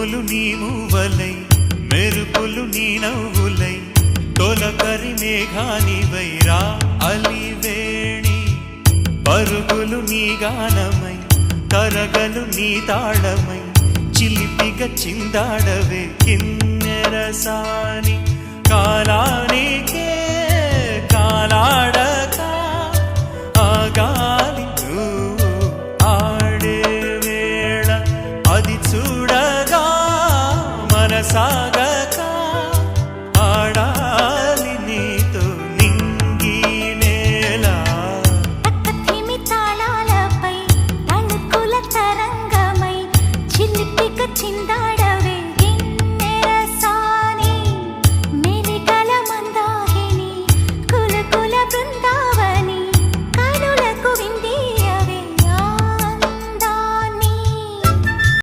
ఉరుములు నీ మూవలై మెరుపులు నీ నవ్వులై తొలకరి మేఘానివై రా అలివేణి పరుగులు నీ గానమై తరగలు నీ తాళమై చిలిపిగా చిందాడవే కిన్నెరసాని కాలానికే కాలాడక ఆగాలి ఆడే వేళ అది చూడగా మనసాగ